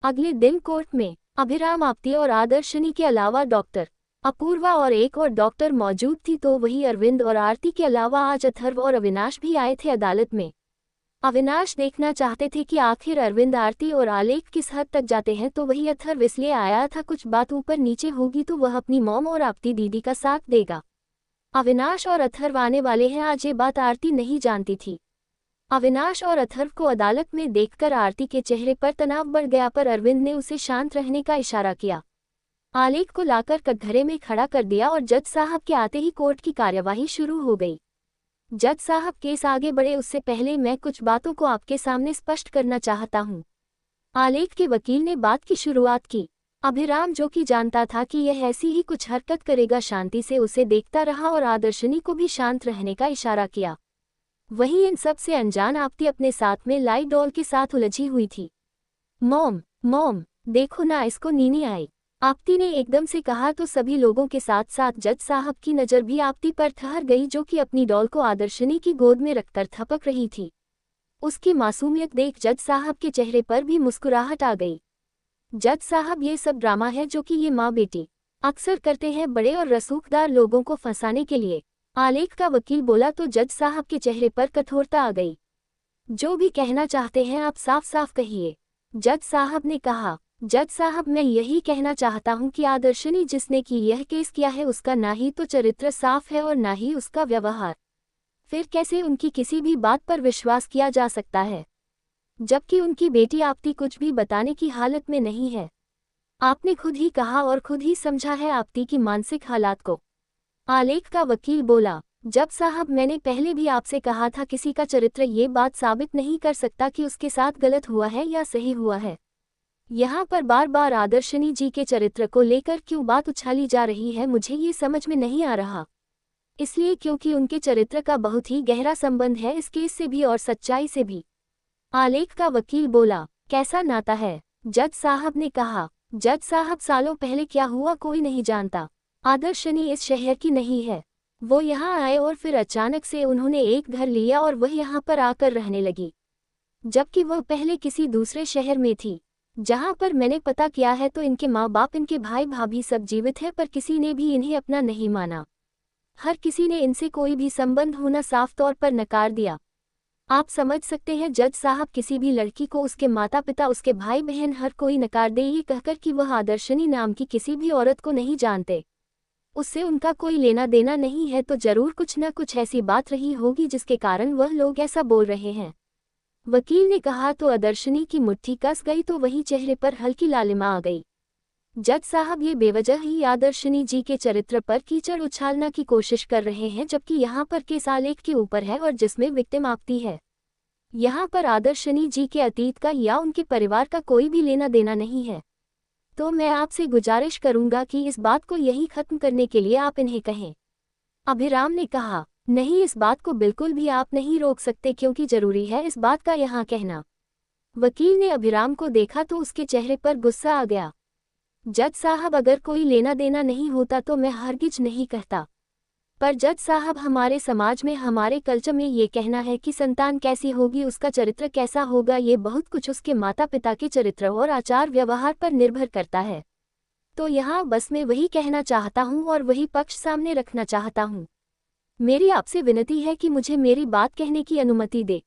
अगले दिन कोर्ट में अभिराम, आपती और आदर्शनी के अलावा डॉक्टर अपूर्वा और एक और डॉक्टर मौजूद थी। तो वही अरविंद और आरती के अलावा आज अथर्व और अविनाश भी आए थे अदालत में। अविनाश देखना चाहते थे कि आखिर अरविंद, आरती और आलेख किस हद तक जाते हैं। तो वही अथर्व इसलिए आया था, कुछ बात ऊपर नीचे होगी तो वह अपनी मॉम और आपती दीदी का साथ देगा। अविनाश और अथर्व आने वाले हैं आज, ये बात आरती नहीं जानती थी। अविनाश और अथर्व को अदालत में देखकर आरती के चेहरे पर तनाव बढ़ गया, पर अरविंद ने उसे शांत रहने का इशारा किया। आलेख को लाकर कटघरे में खड़ा कर दिया और जज साहब के आते ही कोर्ट की कार्यवाही शुरू हो गई। जज साहब, केस आगे बढ़े उससे पहले मैं कुछ बातों को आपके सामने स्पष्ट करना चाहता हूँ। आलेख के वकील ने बात की शुरुआत की। अभिराम, जो कि जानता था कि यह ऐसी ही कुछ हरकत करेगा, शांति से उसे देखता रहा और आदर्शनी को भी शांत रहने का इशारा किया। वहीं इन सब से अनजान आपती अपने साथ में लाई डॉल के साथ उलझी हुई थी। मॉम, देखो ना, इसको नीनी आई, आपती ने एकदम से कहा। तो सभी लोगों के साथ साथ जज साहब की नज़र भी आपती पर ठहर गई, जो कि अपनी डॉल को आदर्शनी की गोद में रखकर थपक रही थी। उसकी मासूमियत देख जज साहब के चेहरे पर भी मुस्कुराहट आ गई। जज साहब, ये सब ड्रामा है जो कि ये माँ बेटी अक्सर करते हैं बड़े और रसूखदार लोगों को फंसाने के लिए, आलेख का वकील बोला। तो जज साहब के चेहरे पर कठोरता आ गई। जो भी कहना चाहते हैं आप साफ साफ कहिए, जज साहब ने कहा। जज साहब, मैं यही कहना चाहता हूं कि आदर्शनी जिसने की यह केस किया है उसका ना ही तो चरित्र साफ है और ना ही उसका व्यवहार, फिर कैसे उनकी किसी भी बात पर विश्वास किया जा सकता है, जबकि उनकी बेटी आपती कुछ भी बताने की हालत में नहीं है। आपने खुद ही कहा और खुद ही समझा है आपती की मानसिक हालात को, आलेख का वकील बोला। जज साहब, मैंने पहले भी आपसे कहा था, किसी का चरित्र ये बात साबित नहीं कर सकता कि उसके साथ गलत हुआ है या सही हुआ है। यहाँ पर बार बार आदर्शनी जी के चरित्र को लेकर क्यों बात उछाली जा रही है, मुझे ये समझ में नहीं आ रहा। इसलिए क्योंकि उनके चरित्र का बहुत ही गहरा संबंध है इस केस से भी और सच्चाई से भी, आलेख का वकील बोला। कैसा नाता है, जज साहब ने कहा। जज साहब, सालों पहले क्या हुआ कोई नहीं जानता। आदर्शनी इस शहर की नहीं है। वो यहाँ आए और फिर अचानक से उन्होंने एक घर लिया और वह यहाँ पर आकर रहने लगी, जबकि वह पहले किसी दूसरे शहर में थी। जहाँ पर मैंने पता किया है तो इनके माँ बाप, इनके भाई भाभी सब जीवित हैं, पर किसी ने भी इन्हें अपना नहीं माना। हर किसी ने इनसे कोई भी संबंध होना साफ तौर पर नकार दिया। आप समझ सकते हैं जज साहब, किसी भी लड़की को उसके माता पिता, उसके भाई बहन, हर कोई नकार दे ये कहकर कि वह आदर्शनी नाम की किसी भी औरत को नहीं जानते, उससे उनका कोई लेना देना नहीं है, तो जरूर कुछ न कुछ ऐसी बात रही होगी जिसके कारण वह लोग ऐसा बोल रहे हैं, वकील ने कहा। तो आदर्शनी की मुट्ठी कस गई तो वही चेहरे पर हल्की लालिमा आ गई। जज साहब, ये बेवजह ही आदर्शनी जी के चरित्र पर कीचड़ उछालना की कोशिश कर रहे हैं, जबकि यहाँ पर केस आलेख के ऊपर है और जिसमें विक्टिम आपती है। यहाँ पर आदर्शनी जी के अतीत का या उनके परिवार का कोई भी लेना देना नहीं है। तो मैं आपसे गुजारिश करूंगा कि इस बात को यही खत्म करने के लिए आप इन्हें कहें, अभिराम ने कहा। नहीं, इस बात को बिल्कुल भी आप नहीं रोक सकते, क्योंकि जरूरी है इस बात का यहाँ कहना। वकील ने अभिराम को देखा तो उसके चेहरे पर गुस्सा आ गया। जज साहब, अगर कोई लेना देना नहीं होता तो मैं हरगिज नहीं कहता, पर जज साहब, हमारे समाज में, हमारे कल्चर में ये कहना है कि संतान कैसी होगी, उसका चरित्र कैसा होगा, ये बहुत कुछ उसके माता पिता के चरित्र और आचार व्यवहार पर निर्भर करता है। तो यहाँ बस मैं वही कहना चाहता हूँ और वही पक्ष सामने रखना चाहता हूँ। मेरी आपसे विनती है कि मुझे मेरी बात कहने की अनुमति दे,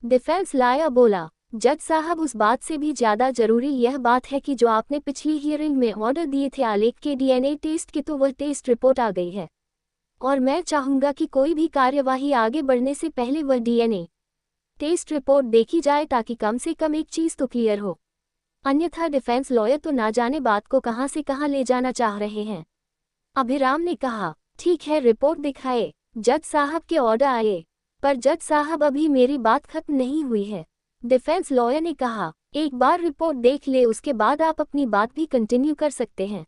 डिफेंस लॉयर बोला। जज साहब, उस बात से भी ज्यादा जरूरी यह बात है कि जो आपने पिछली हियरिंग में ऑर्डर दिए थे आलेख के डीएनए टेस्ट की, तो वह टेस्ट रिपोर्ट आ गई है और मैं चाहूंगा कि कोई भी कार्यवाही आगे बढ़ने से पहले वह डीएनए टेस्ट रिपोर्ट देखी जाए, ताकि कम से कम एक चीज तो क्लियर हो। अन्यथा डिफेंस लॉयर तो ना जाने बात को कहां से कहां ले जाना चाह रहे हैं, अभिराम ने कहा। ठीक है, रिपोर्ट दिखाए। जज साहब के ऑर्डर आए। पर जज साहब, अभी मेरी बात खत्म नहीं हुई है, डिफेंस लॉयर ने कहा। एक बार रिपोर्ट देख ले, उसके बाद आप अपनी बात भी कंटिन्यू कर सकते हैं,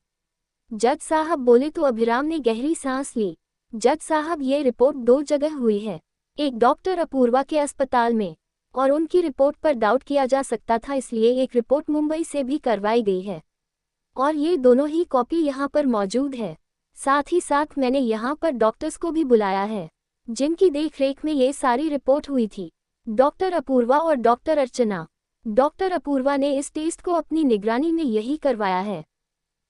जज साहब बोले। तो अभिराम ने गहरी सांस ली। जज साहब, ये रिपोर्ट 2 जगह हुई है, एक डॉक्टर अपूर्वा के अस्पताल में, और उनकी रिपोर्ट पर डाउट किया जा सकता था, इसलिए एक रिपोर्ट मुंबई से भी करवाई गई है और ये दोनों ही कॉपी यहाँ पर मौजूद है। साथ ही साथ मैंने यहाँ पर डॉक्टर्स को भी बुलाया है जिनकी देखरेख में ये सारी रिपोर्ट हुई थी, डॉक्टर अपूर्वा और डॉक्टर अर्चना। डॉक्टर अपूर्वा ने इस टेस्ट को अपनी निगरानी में यही करवाया है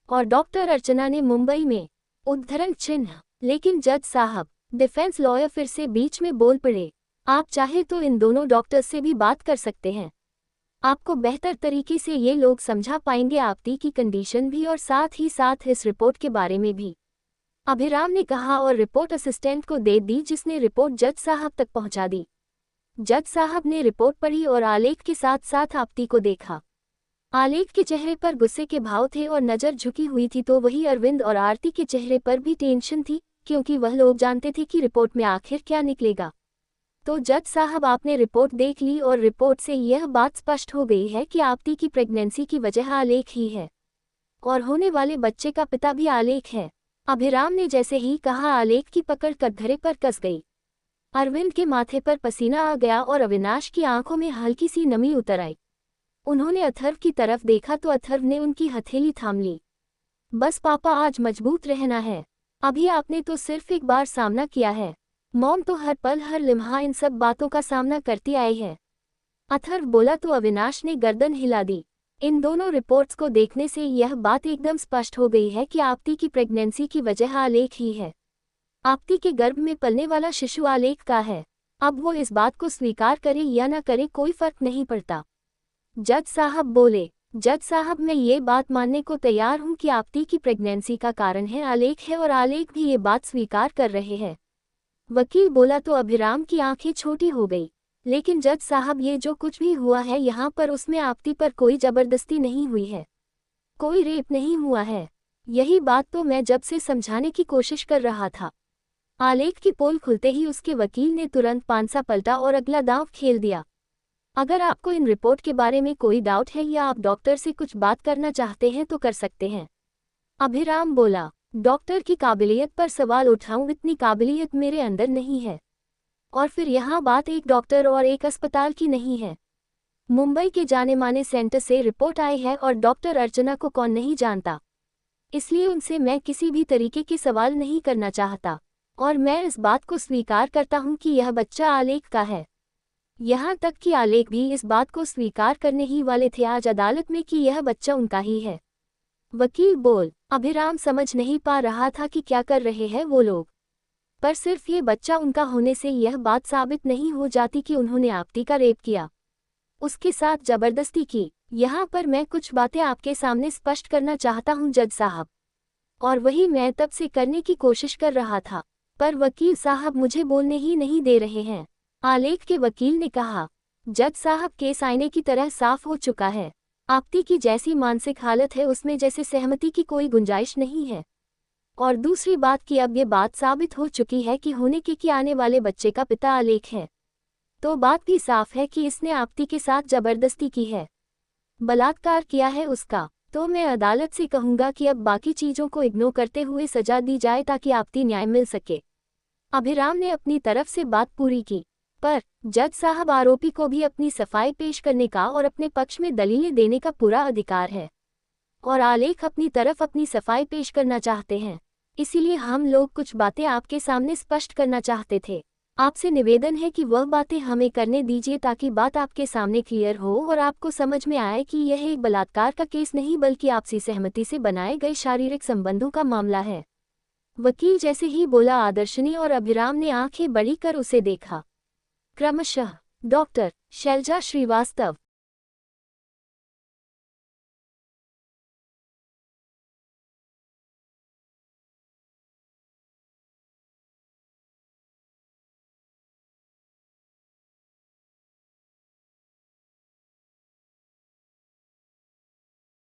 और डॉक्टर अर्चना ने मुंबई में। उद्धरण चिन्ह। लेकिन जज साहब, डिफेंस लॉयर फिर से बीच में बोल पड़े, आप चाहे तो इन दोनों डॉक्टर्स से भी बात कर सकते हैं। आपको बेहतर तरीके से ये लोग समझा पाएंगे आपती की कंडीशन भी और साथ ही साथ इस रिपोर्ट के बारे में भी, अभिराम ने कहा और रिपोर्ट असिस्टेंट को दे दी जिसने रिपोर्ट जज साहब तक पहुंचा दी। जज साहब ने रिपोर्ट पढ़ी और आलेख के साथ साथ आपती को देखा। आलेख के चेहरे पर गुस्से के भाव थे और नज़र झुकी हुई थी, तो वही अरविंद और आरती के चेहरे पर भी टेंशन थी, क्योंकि वह लोग जानते थे कि रिपोर्ट में आखिर क्या निकलेगा। तो जज साहब, आपने रिपोर्ट देख ली और रिपोर्ट से यह बात स्पष्ट हो गई है कि आपती की प्रेगनेंसी की वजह आलेख ही है और होने वाले बच्चे का पिता भी आलेख है। अभिराम ने जैसे ही कहा, आलेख की पकड़ कटघरे पर कस गई। अरविंद के माथे पर पसीना आ गया और अविनाश की आंखों में हल्की सी नमी उतर आई। उन्होंने अथर्व की तरफ देखा तो अथर्व ने उनकी हथेली थाम ली। बस पापा, आज मजबूत रहना है। अभी आपने तो सिर्फ एक बार सामना किया है, मॉम तो हर पल हर लिम्हा इन सब बातों का सामना करती आई है। अथर्व बोला तो अविनाश ने गर्दन हिला दी। इन दोनों रिपोर्ट्स को देखने से यह बात एकदम स्पष्ट हो गई है कि आपती की प्रेगनेंसी की वजह आलेख ही है। आपती के गर्भ में पलने वाला शिशु आलेख का है। अब वो इस बात को स्वीकार करे या न करे कोई फर्क नहीं पड़ता। जज साहब बोले, जज साहब, मैं ये बात मानने को तैयार हूँ कि आपती की प्रेगनेंसी का कारण है आलेख है और आलेख भी ये बात स्वीकार कर रहे हैं। वकील बोला तो अभिराम की आंखें छोटी हो गई। लेकिन जज साहब, ये जो कुछ भी हुआ है यहाँ पर, उसमें आपती पर कोई जबरदस्ती नहीं हुई है, कोई रेप नहीं हुआ है। यही बात तो मैं जब से समझाने की कोशिश कर रहा था। आलेख की पोल खुलते ही उसके वकील ने तुरंत पांसा पलटा और अगला दांव खेल दिया। अगर आपको इन रिपोर्ट के बारे में कोई डाउट है या आप डॉक्टर से कुछ बात करना चाहते हैं तो कर सकते हैं। अभिराम बोला, डॉक्टर की काबिलियत पर सवाल उठाऊं, इतनी काबिलियत मेरे अंदर नहीं है। और फिर यहाँ बात एक डॉक्टर और एक अस्पताल की नहीं है। मुंबई के जाने माने सेंटर से रिपोर्ट आई है और डॉक्टर अर्चना को कौन नहीं जानता, इसलिए उनसे मैं किसी भी तरीके के सवाल नहीं करना चाहता। और मैं इस बात को स्वीकार करता हूं कि यह बच्चा आलेख का है। यहाँ तक कि आलेख भी इस बात को स्वीकार करने ही वाले थे आज अदालत में कि यह बच्चा उनका ही है। वकील बोल, अभिराम समझ नहीं पा रहा था कि क्या कर रहे हैं वो लोग, पर सिर्फ ये बच्चा उनका होने से यह बात साबित नहीं हो जाती कि उन्होंने आपती का रेप किया, उसके साथ जबरदस्ती की। यहाँ पर मैं कुछ बातें आपके सामने स्पष्ट करना चाहता हूँ जज साहब, और वही मैं तब से करने की कोशिश कर रहा था, पर वकील साहब मुझे बोलने ही नहीं दे रहे हैं। आलेख के वकील ने कहा, जज साहब, केस आईने की तरह साफ हो चुका है। आपती की जैसी मानसिक हालत है उसमें जैसे सहमति की कोई गुंजाइश नहीं है। और दूसरी बात कि अब ये बात साबित हो चुकी है कि होने के आने वाले बच्चे का पिता आलेख है, तो बात भी साफ है कि इसने आपती के साथ जबरदस्ती की है, बलात्कार किया है उसका। तो मैं अदालत से कहूंगा कि अब बाकी चीजों को इग्नोर करते हुए सजा दी जाए ताकि आपती न्याय मिल सके। अभिराम ने अपनी तरफ से बात पूरी की, पर जज साहब, आरोपी को भी अपनी सफाई पेश करने का और अपने पक्ष में दलीलें देने का पूरा अधिकार है, और आलेख अपनी तरफ अपनी सफाई पेश करना चाहते हैं। इसीलिए हम लोग कुछ बातें आपके सामने स्पष्ट करना चाहते थे। आपसे निवेदन है कि वह बातें हमें करने दीजिए ताकि बात आपके सामने क्लियर हो और आपको समझ में आए कि यह एक बलात्कार का केस नहीं बल्कि आपसी सहमति से बनाए गए शारीरिक संबंधों का मामला है। वकील जैसे ही बोला, आदर्शनी और अभिराम ने आंखें बड़ी कर उसे देखा। क्रमशः डॉक्टर शैलजा श्रीवास्तव,